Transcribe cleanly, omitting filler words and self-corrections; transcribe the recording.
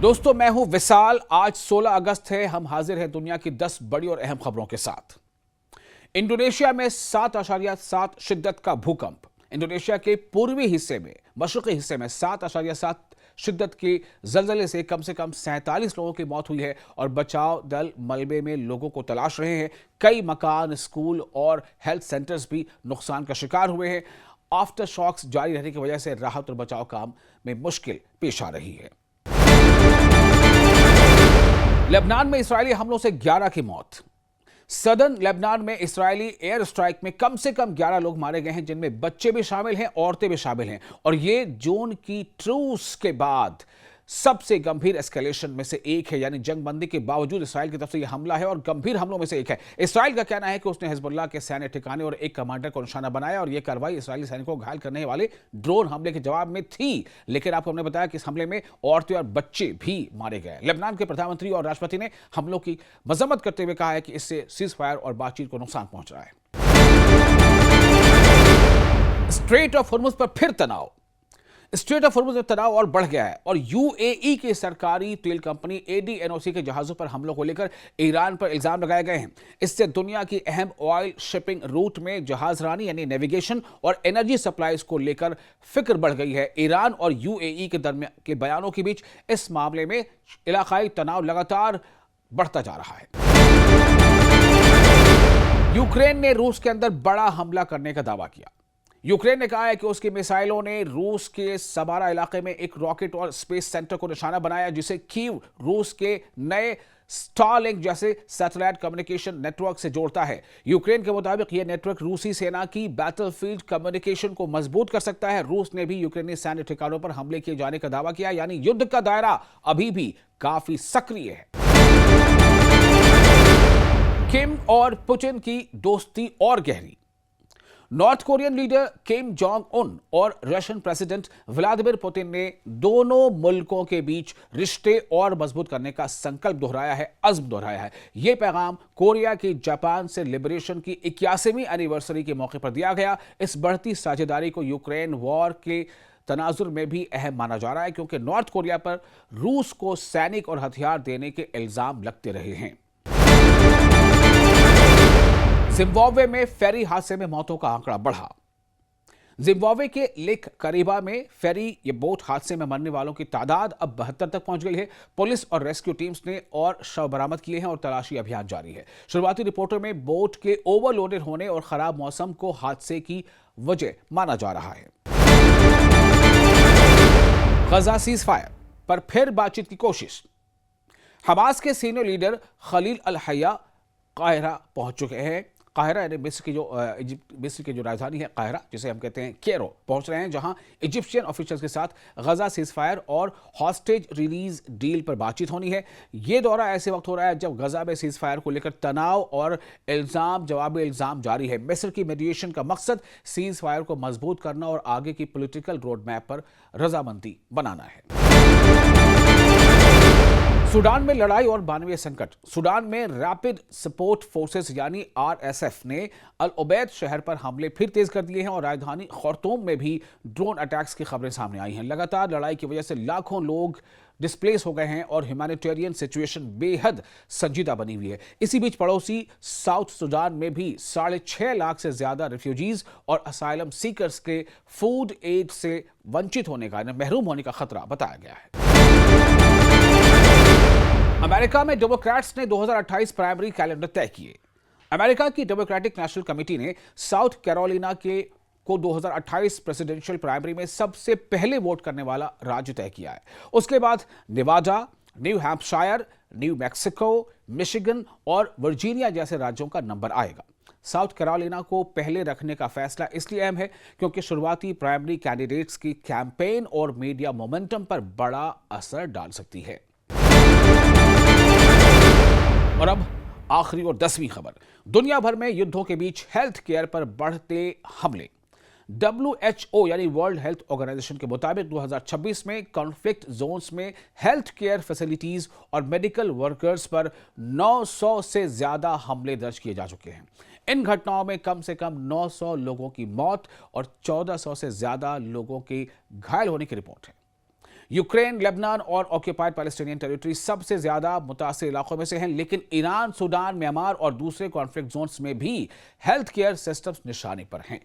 दोस्तों, मैं हूं विशाल। आज 16 अगस्त है। हम हाजिर हैं दुनिया की 10 बड़ी और अहम खबरों के साथ। इंडोनेशिया में 7.7 शिद्दत का भूकंप। इंडोनेशिया के पूर्वी हिस्से में, मशरक़ी हिस्से में 7.7 शिद्दत के जलजले से कम 47 लोगों की मौत हुई है और बचाव दल मलबे में लोगों को तलाश रहे हैं। कई मकान, स्कूल और हेल्थ सेंटर्स भी नुकसान का शिकार हुए हैं। आफ्टर शॉक्स जारी रहने की वजह से राहत और बचाव काम में मुश्किल पेश आ रही है। लेबनान में इस्राएली हमलों से 11 की मौत। सदर्न लेबनान में इस्राएली एयर स्ट्राइक में कम से कम 11 लोग मारे गए हैं, जिनमें बच्चे भी शामिल हैं, औरतें भी शामिल हैं। और ये जून की ट्रूस के बाद सबसे गंभीर एस्केलेशन में से एक है। यानी जंगबंदी के बावजूद इस्राएल की तरफ से यह हमला है और गंभीर हमलों में से एक है। इस्राएल का कहना है कि उसने हिजबुल्लाह के सैन्य ठिकाने और एक कमांडर को निशाना बनाया और यह कार्रवाई इस्राएली सैनिकों को घायल करने वाले ड्रोन हमले के जवाब में थी। लेकिन आपको हमने बताया कि इस हमले में औरतें और बच्चे भी मारे गए। लेबनान के प्रधानमंत्री और राष्ट्रपति ने हमलों की मजम्मत करते हुए कहा है कि इससे सीज फायर और बातचीत को नुकसान पहुंच रहा है। स्ट्रेट ऑफ हॉर्मुज पर फिर तनाव। स्ट्रेट ऑफ हॉर्मुज में तनाव और बढ़ गया है और यूएई की सरकारी तेल कंपनी एडीएनओसी के जहाजों पर हमलों को लेकर ईरान पर इल्जाम लगाए गए हैं। इससे दुनिया की अहम ऑयल शिपिंग रूट में जहाजरानी यानी नेविगेशन और एनर्जी सप्लाईज को लेकर फिक्र बढ़ गई है। ईरान और यूएई के दरमियान के बयानों के बीच इस मामले में इलाकाई तनाव लगातार बढ़ता जा रहा है। यूक्रेन ने रूस के अंदर बड़ा हमला करने का दावा किया। यूक्रेन ने कहा है कि उसकी मिसाइलों ने रूस के समारा इलाके में एक रॉकेट और स्पेस सेंटर को निशाना बनाया, जिसे कीव रूस के नए स्टारलिंक जैसे सैटेलाइट कम्युनिकेशन नेटवर्क से जोड़ता है। यूक्रेन के मुताबिक यह नेटवर्क रूसी सेना की बैटलफील्ड कम्युनिकेशन को मजबूत कर सकता है। रूस ने भी यूक्रेनी सैन्य ठिकानों पर हमले किए जाने का दावा किया। यानी युद्ध का दायरा अभी भी काफी सक्रिय है। किम और पुतिन की दोस्ती और गहरी। North Korean leader Kim Jong Un और रशियन प्रेसिडेंट व्लादिमीर पुतिन ने दोनों मुल्कों के बीच रिश्ते और मजबूत करने का संकल्प दोहराया है, अज़्म दोहराया है। यह पैगाम कोरिया की जापान से लिबरेशन की 81वीं एनिवर्सरी के मौके पर दिया गया। इस बढ़ती साझेदारी को यूक्रेन वॉर के तनाजुर में भी अहम माना जा रहा है, क्योंकि नॉर्थ कोरिया पर रूस को सैनिक और हथियार देने के इल्जाम लगते रहे हैं। जिम्बाब्वे में फेरी हादसे में मौतों का आंकड़ा बढ़ा। जिम्बाब्वे के लेक करीबा में फेरी ये बोट हादसे में मरने वालों की तादाद अब 72 तक पहुंच गई है। पुलिस और रेस्क्यू टीम्स ने और शव बरामद किए हैं और तलाशी अभियान जारी है। शुरुआती रिपोर्टों में बोट के ओवरलोडेड होने और खराब मौसम को हादसे की वजह माना जा रहा है। गजा सीज फायर पर फिर बातचीत की कोशिश। हमास के सीनियर लीडर खलील अल हया काहिरा पहुंच चुके हैं। काहिरा यानी मिस्र की जो राजधानी है काहिरा, जिसे हम कहते हैं कैरो, पहुंच रहे हैं, जहां इजिप्शियन ऑफिशियल्स के साथ गजा सीज फायर और हॉस्टेज रिलीज डील पर बातचीत होनी है। यह दौरा ऐसे वक्त हो रहा है जब गजा में सीज फायर को लेकर तनाव और जवाबी इल्जाम जारी है। मिस्र की मीडिएशन का मकसद सीज फायर को मजबूत करना और आगे की पॉलिटिकल रोड मैप पर रजामंदी बनाना है। सूडान में लड़ाई और मानवीय संकट। सूडान में रैपिड सपोर्ट फोर्सेस यानी आरएसएफ ने अल उबैद शहर पर हमले फिर तेज कर दिए हैं और राजधानी खार्तूम में भी ड्रोन अटैक्स की खबरें सामने आई हैं। लगातार लड़ाई की वजह से लाखों लोग डिस्प्लेस हो गए हैं और ह्यूमैनिटेरियन सिचुएशन बेहद संजीदा बनी हुई है। इसी बीच पड़ोसी साउथ सूडान में भी 6.5 लाख से ज्यादा रिफ्यूजीज और असाइलम सीकर्स के फूड एड से वंचित होने का, महरूम होने का खतरा बताया गया है। अमेरिका में डेमोक्रेट्स ने 2028 प्राइमरी कैलेंडर तय किए। अमेरिका की डेमोक्रेटिक नेशनल कमेटी ने साउथ कैरोलिना को 2028 प्रेसिडेंशियल प्राइमरी में सबसे पहले वोट करने वाला राज्य तय किया है। उसके बाद Nevada, new Hampshire, new Mexico, Michigan और वर्जीनिया जैसे राज्यों का नंबर आएगा। साउथ कैरोलिना को पहले रखने का फैसला इसलिए अहम है क्योंकि शुरुआती प्राइमरी कैंडिडेट्स की कैंपेन और मीडिया मोमेंटम पर बड़ा असर डाल सकती है। और अब आखिरी और 10वीं खबर। दुनिया भर में युद्धों के बीच हेल्थ केयर पर बढ़ते हमले। WHO यानी वर्ल्ड हेल्थ ऑर्गेनाइजेशन के मुताबिक 2026 में कॉन्फ्लिक्ट जोन्स में हेल्थ केयर फैसिलिटीज और मेडिकल वर्कर्स पर 900 से ज्यादा हमले दर्ज किए जा चुके हैं। इन घटनाओं में कम से कम 900 लोगों की मौत और 1400 से ज्यादा लोगों के घायल होने की रिपोर्ट है। यूक्रेन, लेबनान और ऑक्यूपाइड पैलेस्टीनियन टेरिटरी सबसे ज्यादा मुतासिर इलाकों में से हैं, लेकिन ईरान, सूडान, म्यांमार और दूसरे कॉन्फ्लिक्ट जोन्स में भी हेल्थ केयर सिस्टम्स निशाने पर हैं।